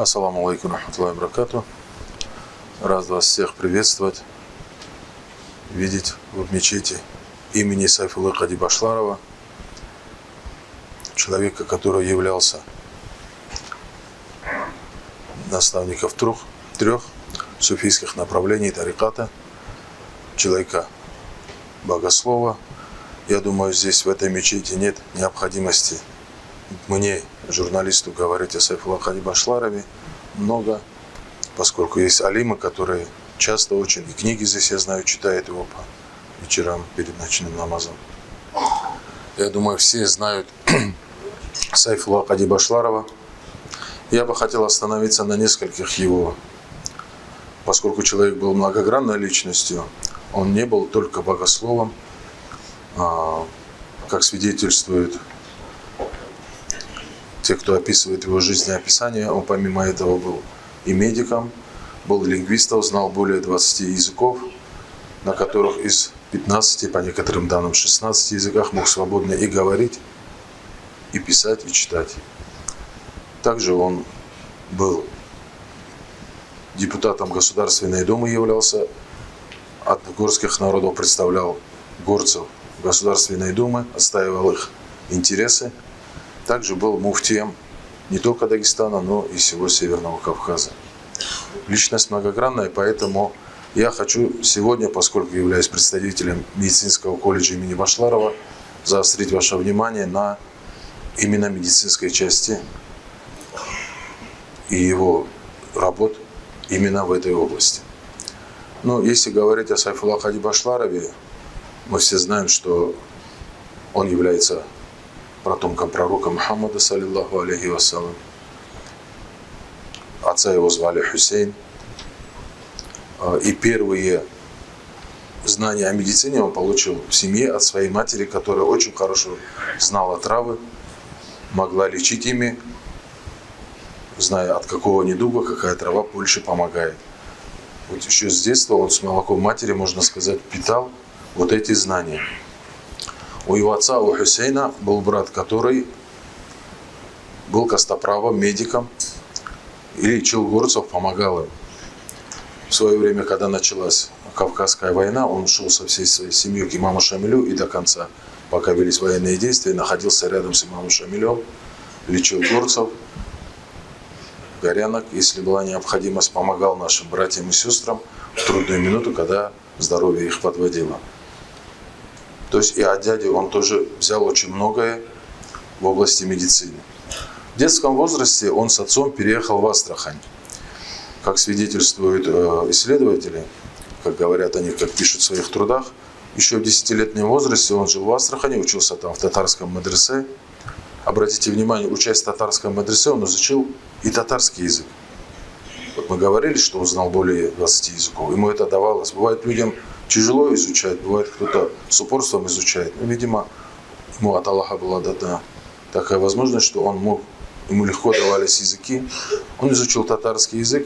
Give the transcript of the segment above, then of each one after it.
Ассаламу алейкум рахматуллахи баракату. Рад вас всех приветствовать, видеть в мечети имени Сайфуллы Кади Башларова, человека, который являлся наставником трех суфийских направлений тариката, человека богослова. Я думаю, здесь в этой мечети нет необходимости мне, журналисту, говорить о Сайфулле Кади Башларове много, поскольку есть алимы, которые часто очень, и книги здесь, я знаю, читают его по вечерам перед ночным намазом. Я думаю, все знают Сайфулле Кади Башларова. Я бы хотел остановиться на нескольких его, поскольку человек был многогранной личностью, он не был только богословом, как свидетельствует те, кто описывает его жизнеописание, он помимо этого был и медиком, был лингвистом, знал более 20 языков, на которых из 15, по некоторым данным 16 языках мог свободно и говорить, и писать, и читать. Также он был депутатом Государственной Думы, являлся от горских народов, представлял горцев Государственной Думы, отстаивал их интересы. Также был муфтием не только Дагестана, но и всего Северного Кавказа. Личность многогранная, поэтому я хочу сегодня, поскольку являюсь представителем медицинского колледжа имени Башларова, заострить ваше внимание на именно медицинской части и его работ именно в этой области. Но если говорить о Сайфулле Кади Башларове, мы все знаем, что он является потомком пророка Мухаммада, саллиллаху алейхи вассалям. Отца его звали Хусейн. И первые знания о медицине он получил в семье от своей матери, которая очень хорошо знала травы, могла лечить ими, зная, от какого недуга какая трава больше помогает. Вот еще с детства он с молоком матери, можно сказать, питал вот эти знания. У его отца, у Хусейна, был брат, который был костоправом, медиком и лечил горцев, помогал им. В свое время, когда началась Кавказская война, он шел со всей своей семьей к имаму Шамилю и до конца, пока велись военные действия, находился рядом с имамом Шамилем, лечил горцев, горянок, если была необходимость, помогал нашим братьям и сестрам в трудную минуту, когда здоровье их подводило. То есть и от дяди он тоже взял очень многое в области медицины. В детском возрасте он с отцом переехал в Астрахань. Как свидетельствуют исследователи, как говорят они, как пишут в своих трудах, еще в 10-летнем возрасте он жил в Астрахани, учился там в татарском мадресе. Обратите внимание, учась в татарском мадресе, он изучил и татарский язык. Вот мы говорили, что он знал более 20 языков. Ему это давалось. Бывает, людям тяжело изучать, бывает, кто-то с упорством изучает. Но, видимо, ему от Аллаха была дана такая возможность, что он мог, ему легко давались языки. Он изучил татарский язык.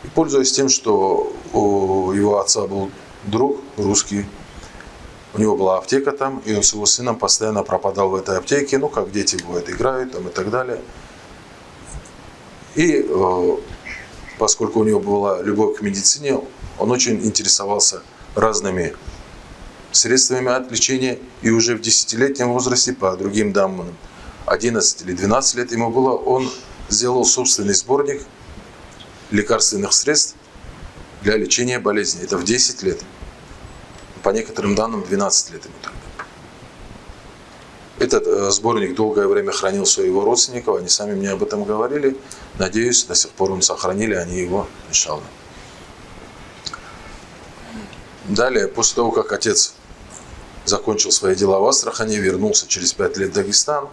И, пользуясь тем, что у его отца был друг русский, у него была аптека там, и он с его сыном постоянно пропадал в этой аптеке, ну, как дети бывают, играют там и так далее. И поскольку у него была любовь к медицине, он очень интересовался разными средствами от лечения, и уже в 10-летнем возрасте, по другим данным, 11 или 12 лет ему было, он сделал собственный сборник лекарственных средств для лечения болезней. Это в 10 лет. По некоторым данным, 12 лет ему тогда. Этот сборник долгое время хранился у его родственников, они сами мне об этом говорили. Надеюсь, до сих пор он сохранили, они его, иншаллах. Далее, после того, как отец закончил свои дела в Астрахани, вернулся через 5 лет в Дагестан,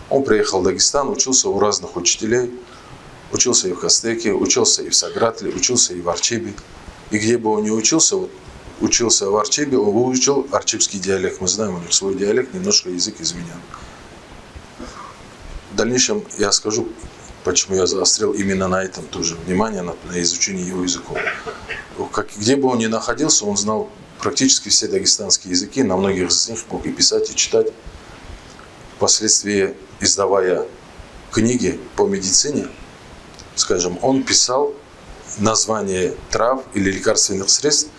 он приехал в Дагестан, учился у разных учителей, учился и в Хастеке, учился и в Сагратле, учился и в Арчибе. И где бы он ни учился, вот, учился в Арчибе, он выучил арчибский диалект. Мы знаем, у них свой диалект, немножко язык изменен. В дальнейшем я скажу, почему я заострил именно на этом тоже внимание, на изучении его языков. Где бы он ни находился, он знал практически все дагестанские языки, на многих из них мог и писать, и читать. Впоследствии, издавая книги по медицине, скажем, он писал название трав или лекарственных средств,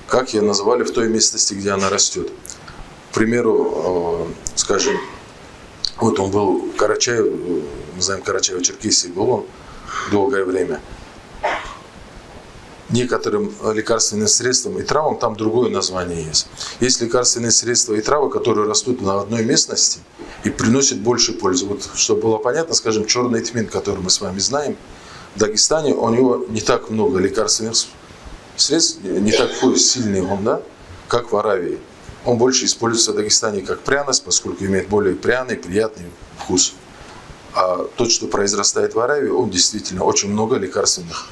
как ее назвали в той местности, где она растет. К примеру, скажем, вот он был в Карачаево, мы знаем, Карачаево-Черкесии был он долгое время. Некоторым лекарственным средствам и травам там другое название есть. Есть лекарственные средства и травы, которые растут на одной местности и приносят больше пользы. Вот, чтобы было понятно, скажем, черный тмин, который мы с вами знаем, в Дагестане у него не так много лекарственных средств, не такой сильный он, да, как в Аравии. Он больше используется в Дагестане как пряность, поскольку имеет более пряный, приятный вкус. А тот, что произрастает в Аравии, он действительно очень много лекарственных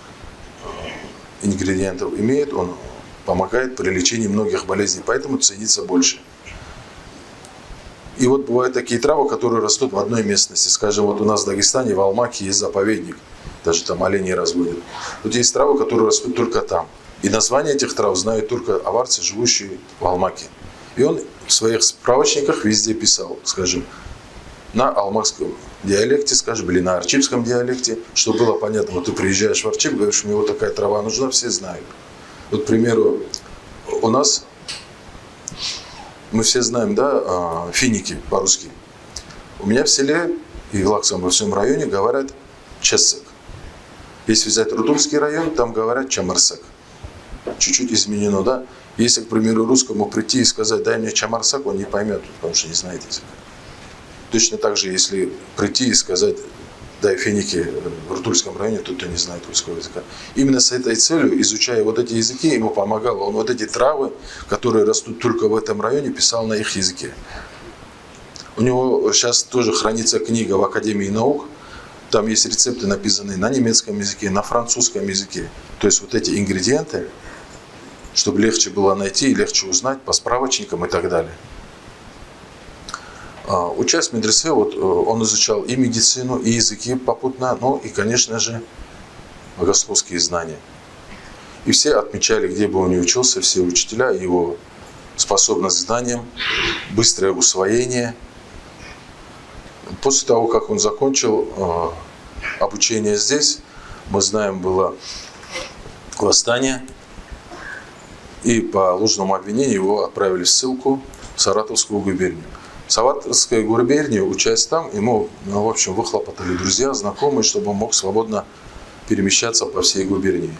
ингредиентов имеет, он помогает при лечении многих болезней, поэтому ценится больше. И вот бывают такие травы, которые растут в одной местности. Скажем, вот у нас в Дагестане, в Алмаке есть заповедник, даже там оленей разводят. Вот есть травы, которые растут только там. И название этих трав знают только аварцы, живущие в Алмаке. И он в своих справочниках везде писал, скажем, на алмакском диалекте, скажем, или на арчипском диалекте, чтобы было понятно. Вот ты приезжаешь в Арчип, говоришь, мне вот такая трава нужна, все знают. Вот, к примеру, у нас, мы все знаем, да, финики по-русски. У меня в селе и в Лаксам, во всем районе говорят чесек. Если взять Рудульский район, там говорят чамарсак. Чуть-чуть изменено, да. Если, к примеру, русскому прийти и сказать, дай мне чамарсак, он не поймет, потому что не знает языка. Точно так же, если прийти и сказать, дай финики в Рутульском районе, тот, кто не знает русского языка. Именно с этой целью, изучая вот эти языки, ему помогало. Он вот эти травы, которые растут только в этом районе, писал на их языке. У него сейчас тоже хранится книга в Академии наук. Там есть рецепты, написанные на немецком языке, на французском языке. То есть вот эти ингредиенты, чтобы легче было найти и легче узнать по справочникам и так далее. Учась в медресе, вот, он изучал и медицину, и языки попутно, ну и, конечно же, богословские знания. И все отмечали, где бы он ни учился, все учителя, его способность к знаниям, быстрое усвоение. После того, как он закончил обучение здесь, мы знаем, было восстание, и по ложному обвинению его отправили в ссылку в Саратовскую губернию. В Саратовской губернии, учась там, ему, в общем, выхлопотали друзья, знакомые, чтобы он мог свободно перемещаться по всей губернии.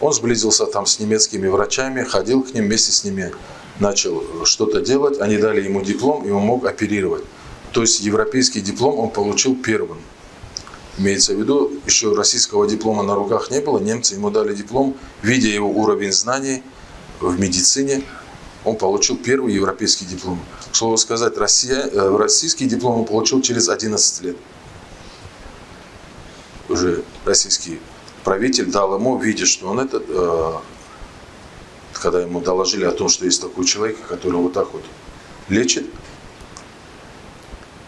Он сблизился там с немецкими врачами, ходил к ним, вместе с ними начал что-то делать. Они дали ему диплом, и он мог оперировать. То есть европейский диплом он получил первым. Имеется в виду, еще российского диплома на руках не было, немцы ему дали диплом, видя его уровень знаний в медицине, он получил первый европейский диплом. К слову сказать, российский диплом он получил через 11 лет. Уже российский правитель дал ему, видя, что он этот, когда ему доложили о том, что есть такой человек, который вот так вот лечит,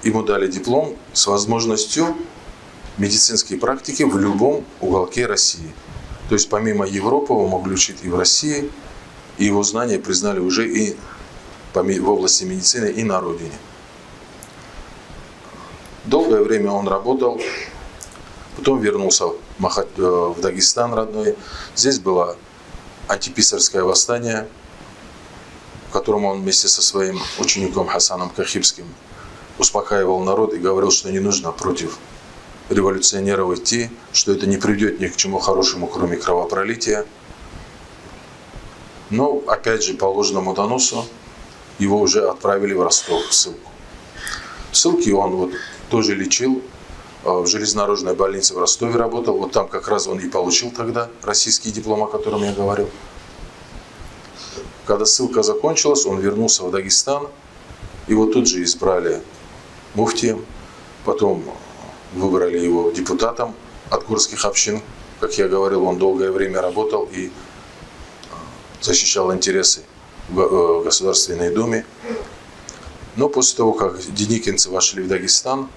ему дали диплом с возможностью медицинской практики в любом уголке России. То есть помимо Европы он мог лечить и в России, и его знания признали уже и в области медицины, и на родине. Долгое время он работал, потом вернулся в Дагестан родной. Здесь было антиписарское восстание, в котором он вместе со своим учеником Хасаном Кахибским успокаивал народ и говорил, что не нужно против революционеров идти, что это не приведет ни к чему хорошему, кроме кровопролития. Но, опять же, по ложному доносу его уже отправили в Ростов, в ссылку. В ссылке он вот тоже лечил, в железнодорожной больнице в Ростове работал. Вот там как раз он и получил тогда российский диплом, о котором я говорил. Когда ссылка закончилась, он вернулся в Дагестан. Его тут же избрали муфтием, потом выбрали его депутатом от горских общин. Как я говорил, он долгое время работал и защищал интересы в Государственной Думе. Но после того, как деникинцы вошли в Дагестан,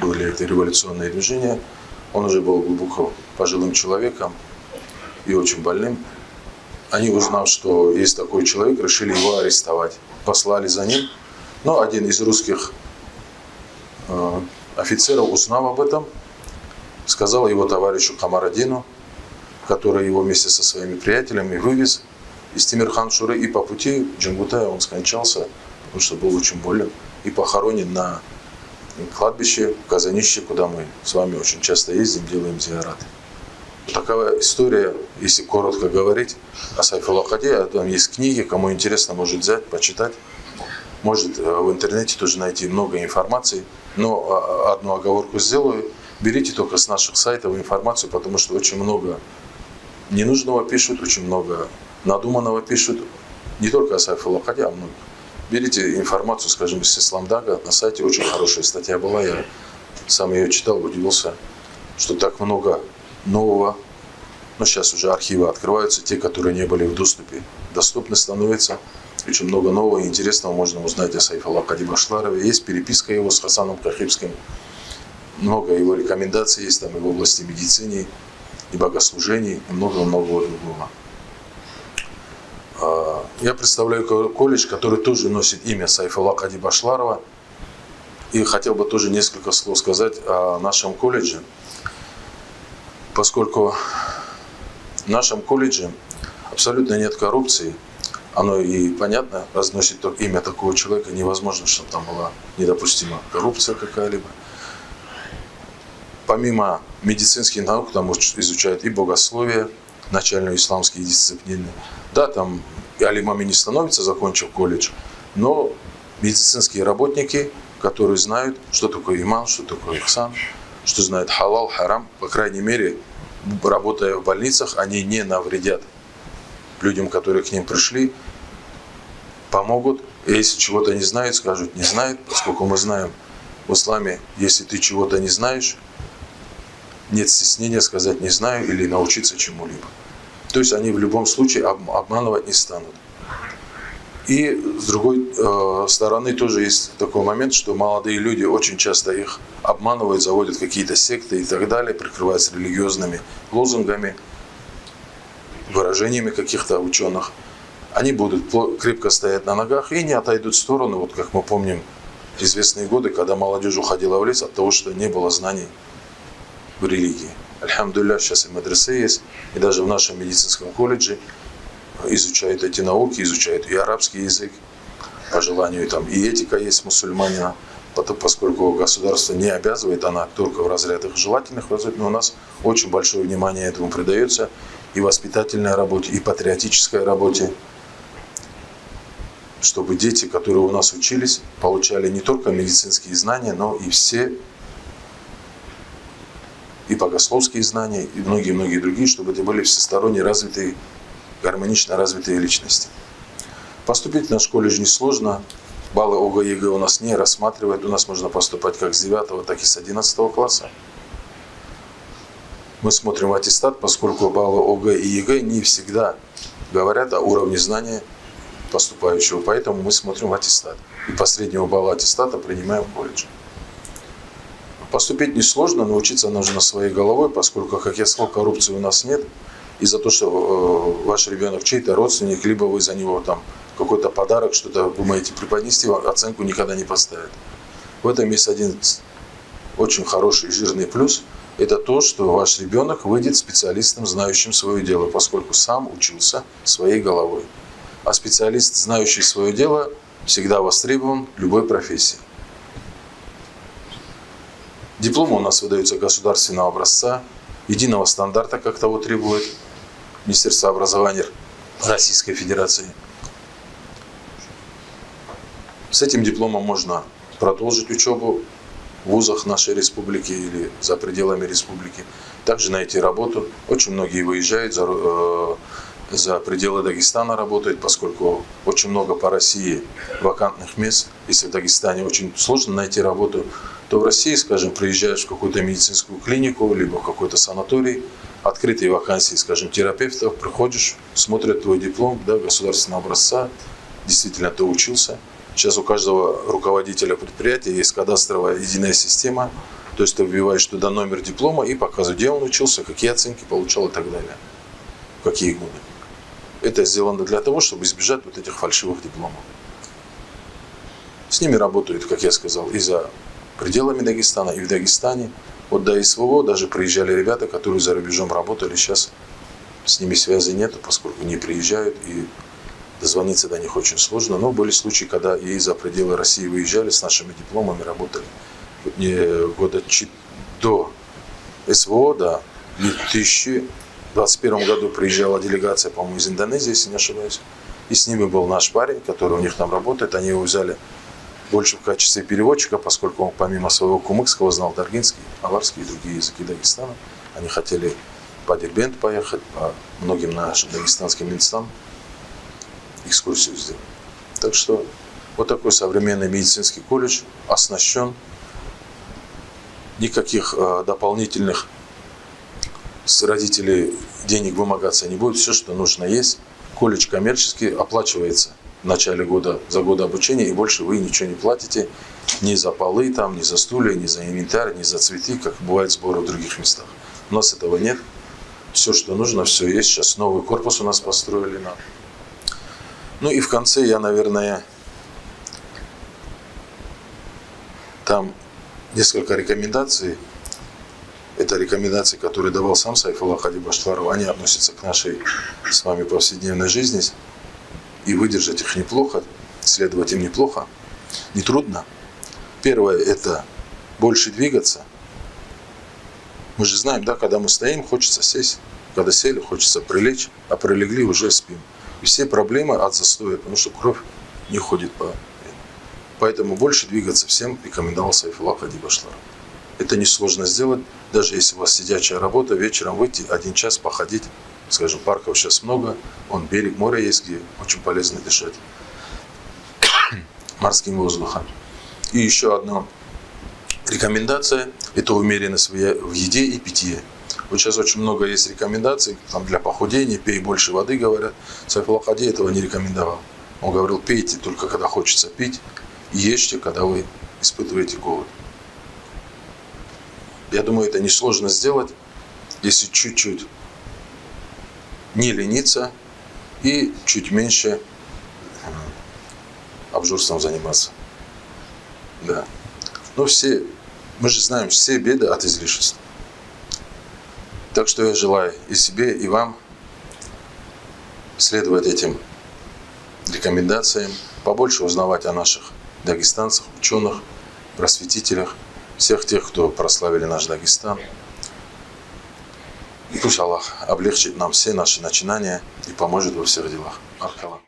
были это революционные движения, он уже был глубоко пожилым человеком и очень больным. Они, узнав, что есть такой человек, решили его арестовать. Послали за ним. Но один из русских офицеров, узнав об этом, сказал его товарищу Камарадину, который его вместе со своими приятелями вывез из Тимирхан-Шуры, и по пути в Джангутай он скончался, потому что был очень болен, и похоронен на кладбище в Казанище, куда мы с вами очень часто ездим, делаем зияраты. Такая история, если коротко говорить, о Сайфулла Кади. Там есть книги, кому интересно, может взять, почитать. Может в интернете тоже найти много информации. Но одну оговорку сделаю. Берите только с наших сайтов информацию, потому что очень много ненужного пишут, очень много надуманного пишут. Не только о Сайфулла Кади, а много. Берите информацию, скажем, из Исламдага. На сайте очень хорошая статья была. Я сам ее читал, удивился, что так много нового. Но сейчас уже архивы открываются, те, которые не были в доступе, доступны становятся. Очень много нового и интересного можно узнать о Сайфулла Кади Башларове. Есть переписка его с Хасаном Кахибским. Много его рекомендаций есть там и в области медицины, и богослужений, и много-много другого. Я представляю колледж, который тоже носит имя Сайфулла Кади Башларова. И хотел бы тоже несколько слов сказать о нашем колледже. Поскольку в нашем колледже абсолютно нет коррупции, оно и понятно, разносит имя такого человека, невозможно, чтобы там была недопустима коррупция какая-либо. Помимо медицинских наук, там изучают и богословие, начальные исламские дисциплины. Да, там и алимами не становятся, закончив колледж, но медицинские работники, которые знают, что такое иман, что такое ихсан, что знают халал, харам, по крайней мере, работая в больницах, они не навредят людям, которые к ним пришли, помогут. И если чего-то не знают, скажут не знают, поскольку мы знаем в исламе, если ты чего-то не знаешь, нет стеснения сказать не знаю или научиться чему-либо. То есть они в любом случае обманывать не станут. И с другой стороны тоже есть такой момент, что молодые люди очень часто их обманывают, заводят какие-то секты и так далее, прикрываются религиозными лозунгами, выражениями каких-то ученых. Они будут крепко стоять на ногах и не отойдут в сторону, вот как мы помним известные годы, когда молодежь уходила в лес от того, что не было знаний в религии. Альхамдулилля, сейчас и мадресе есть, и даже в нашем медицинском колледже изучают эти науки, изучают и арабский язык, по желанию там и этика есть мусульманина, поскольку государство не обязывает, она только в разрядах желательных, но у нас очень большое внимание этому придается, и воспитательной работе, и патриотической работе, чтобы дети, которые у нас учились, получали не только медицинские знания, но и все, и богословские знания, и многие-многие другие, чтобы это были всесторонне развитые, гармонично развитые личности. Поступить в наш колледж несложно. Баллы ОГЭ и ЕГЭ у нас не рассматривают. У нас можно поступать как с 9, так и с 11 класса. Мы смотрим аттестат, поскольку баллы ОГЭ и ЕГЭ не всегда говорят о уровне знания поступающего. Поэтому мы смотрим аттестат. И по среднему баллу аттестата принимаем в колледж. Поступить несложно, научиться нужно своей головой, поскольку, как я сказал, коррупции у нас нет. И за то, что ваш ребенок чей-то родственник, либо вы за него там какой-то подарок, что-то думаете преподнести, оценку никогда не поставят. В этом есть один очень хороший жирный плюс. Это то, что ваш ребенок выйдет специалистом, знающим свое дело, поскольку сам учился своей головой. А специалист, знающий свое дело, всегда востребован в любой профессии. Диплом у нас выдается государственного образца, единого стандарта, как того требует Министерство образования Российской Федерации. С этим дипломом можно продолжить учебу в вузах нашей республики или за пределами республики. Также найти работу. Очень многие выезжают за пределы Дагестана, работают, поскольку очень много по России вакантных мест. Если в Дагестане очень сложно найти работу, то в России, скажем, приезжаешь в какую-то медицинскую клинику, либо в какой-то санаторий, открытые вакансии, скажем, терапевтов, приходишь, смотрят твой диплом, да, государственного образца, действительно ты учился. Сейчас у каждого руководителя предприятия есть кадастровая единая система, то есть ты вбиваешь туда номер диплома и показываешь, где он учился, какие оценки получал и так далее, в какие годы. Это сделано для того, чтобы избежать вот этих фальшивых дипломов. С ними работают, как я сказал, и за пределами Дагестана, и в Дагестане. Вот до СВО даже приезжали ребята, которые за рубежом работали, сейчас с ними связи нету, поскольку не приезжают, и дозвониться до них очень сложно. Но были случаи, когда и за пределы России выезжали с нашими дипломами, работали. Года до СВО, да, в 2021 году приезжала делегация, по-моему, из Индонезии, если не ошибаюсь. И с ними был наш парень, который у них там работает. Они его взяли больше в качестве переводчика, поскольку он помимо своего кумыкского знал даргинский, аварский и другие языки Дагестана. Они хотели по Дербент поехать, по многим нашим дагестанским местам экскурсию сделать. Так что вот такой современный медицинский колледж оснащен. Никаких дополнительных с родителей денег вымогаться не будет. Все, что нужно, есть. Колледж коммерческий, оплачивается в начале года за годы обучения, и больше вы ничего не платите ни за полы, там, ни за стулья, ни за инвентарь, ни за цветы, как бывает сборы в других местах. У нас этого нет. Все, что нужно, все есть. Сейчас новый корпус у нас построили. Ну и в конце я, наверное, там несколько рекомендаций. Это рекомендации, которые давал сам Сайфулла Хади Баштваров. Они относятся к нашей с вами повседневной жизни. И выдержать их неплохо, следовать им неплохо, нетрудно. Первое – это больше двигаться. Мы же знаем, да, когда мы стоим, хочется сесть. Когда сели, хочется прилечь, а прилегли, уже спим. И все проблемы от застоя, потому что кровь не ходит по... Поэтому больше двигаться всем рекомендовал Сайфулла Хади Баштваров. Это несложно сделать, даже если у вас сидячая работа, вечером выйти 1 час походить. Скажем, парков сейчас много, он берег моря есть, где очень полезно дышать морским воздухом. И еще одна рекомендация – это умеренность в еде и питье. Вот сейчас очень много есть рекомендаций там, для похудения, пей больше воды, говорят. Сайфулла Хади этого не рекомендовал. Он говорил, пейте только когда хочется пить, и ешьте, когда вы испытываете голод. Я думаю, это несложно сделать, если чуть-чуть не лениться и чуть меньше обжорством заниматься. Да. Но мы же знаем, все беды от излишества. Так что я желаю и себе, и вам следовать этим рекомендациям, побольше узнавать о наших дагестанцах, ученых, просветителях, всех тех, кто прославили наш Дагестан. И пусть Аллах облегчит нам все наши начинания и поможет во всех делах. Аркала.